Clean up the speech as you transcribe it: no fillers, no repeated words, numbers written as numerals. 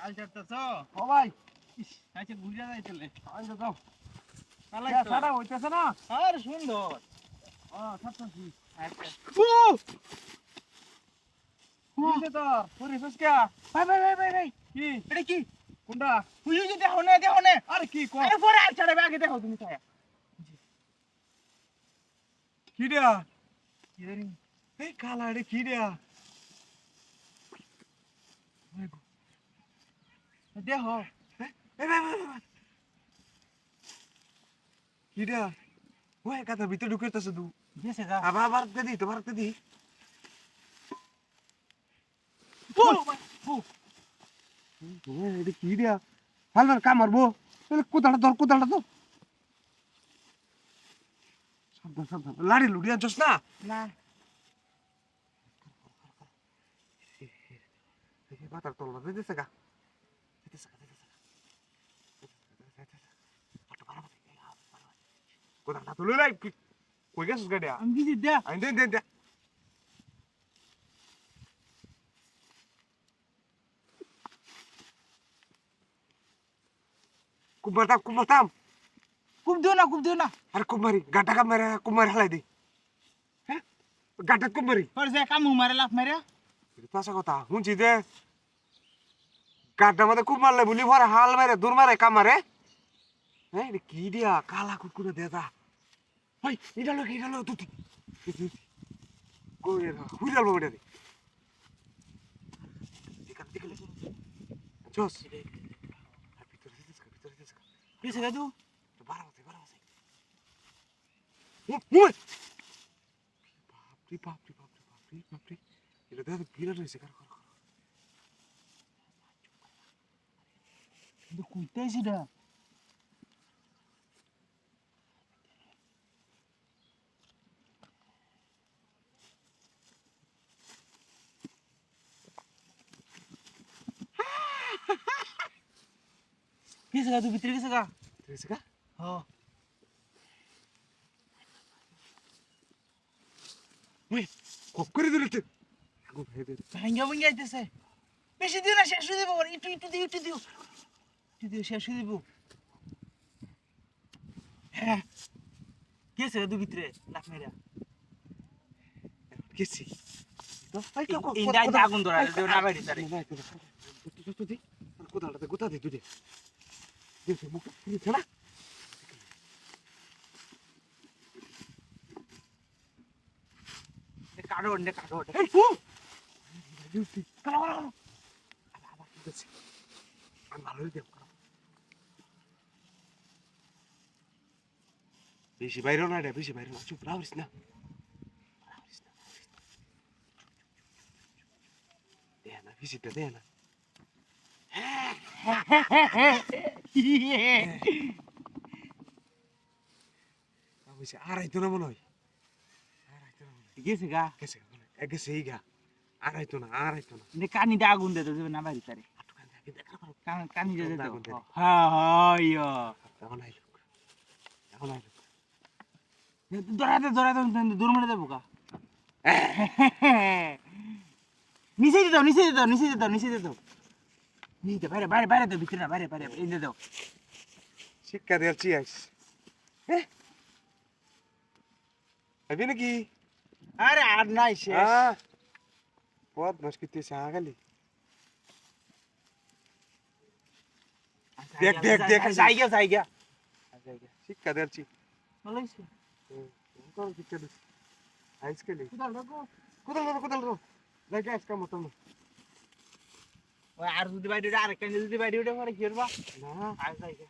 আল চাটতেছ? ও ভাই, আচ্ছা ঘুরে যাই চলে। আইসো যাও। ভালো ছাড়া হইতেছে না? আর সুন্দর। ও, ছাড়তেছি। আচ্ছা কিসে তোর? পরিবেশ কে? ভাই ভাই ভাই ভাই ভাই কি? এটা কি? কোনটা? তুই যদি দেখো না দেখো না। আরে কি কর? আরে পরে আর ছাড়বে আগে দেখো তুমি ছায়া। কি রে? কি জানি এই কালা রে কি রে? দেখো। এই ভাই ভাই ভাই। কি রে? ওই কাতা ভিতরে ঢুকেতেছে তুই। গেছে গা। আবার আবার দি তোমার দি। ও এটা কি রে? হালদার কাম মারবো। কোদালটা ধর কোদালটা ধর। সাবধান সাবধান। লাড়ি লুড়ি আনছস না? না দেখি পাতার তল্লা দিতেছে গা। দিতেছে গা দিতেছে গা। কোদালটা তুলে লাই। কই গেছিস গাড়িয়া? আমি কিছু দে। আইন দে দে দে। কুমারতাম কুমারতাম। কুম দিও না। আরে কুমারি গাটা কামারে কুমার হালাই দে। হ্যাঁ? গাটা কুমারি। পরে যে কামু মারে লাফ মারে। এটা তো আসা কথা। শুনছি যে গাটা মধ্যে কুমারলে বলি ভরে হাল মারে দূর মারে কামারে। হ্যাঁ এটা কি দিয়া কালা কুকুরে দে যা। ওই এটা লো তুই। কই রে হুইরাল বড়ে দে। দিকা দিকা লে। চস। ভিতরে দিতেছ। গেছে গা তুই। বাড়া আছে। ওই বাপরে এটা দেখো বিরাট হয়েছে কার কর কিন্তু কুইতেছি না। গেছে গা তুই ভিতরে গেছে গা। হয়েছে কা হ্যাঁ ওই কক করে দিলতে আগো ভেবে দে ভাঙ্গা ভাঙ্গা আইতেছে। বেশি দিও না শেষ হয়ে দিব। একটু দিও। শেষ হয়ে দিব। হ্যাঁ গেছে গা তুই ভিতরে লাফ মারা। গেছি তো ইন্ডা আগুন ধরা দেও না বাইরে তারে। দি কোদালটাতে গোতা দে তুই দে মুখ ফুলিছে না কাটো এই ফু ডিউটি কালা আবার গেছি আমি ভালোই দেব বেশি বাইরে না রে বেশি বাইরে না চুপ রাউরিস না দেনা ভিজিটা দেনা বুঝছি আড়াইতো না মনে হয় গেছে গা। গেছে এই গা আড়াইতো না কানিতে আগুন দে তো না বাইরে তারে। কানি দে তো। আগুন দে। হ্যাঁ হয় এখন আইলো ধরাতে দূর মেরে দেবো কা। নিচে দাও নিচে বাইরে দাও ভিতরে না বাইরে এই দে দাও। শিক্ষা দিয়েছি আইস আবি নাকি আরে আর নাই শেষ। বহুত মুশকিল সে আগালি দেখ জায়গা শিক্ষা দিয়েছি ভালো হইছে। কোন শিক্ষা দিস আইস কেলি কোদাল দেখ আইস কাম মত ওই আর যদি বাইরে আরেকটা যদি বাইরে পরে কি করবা না আর জায়গা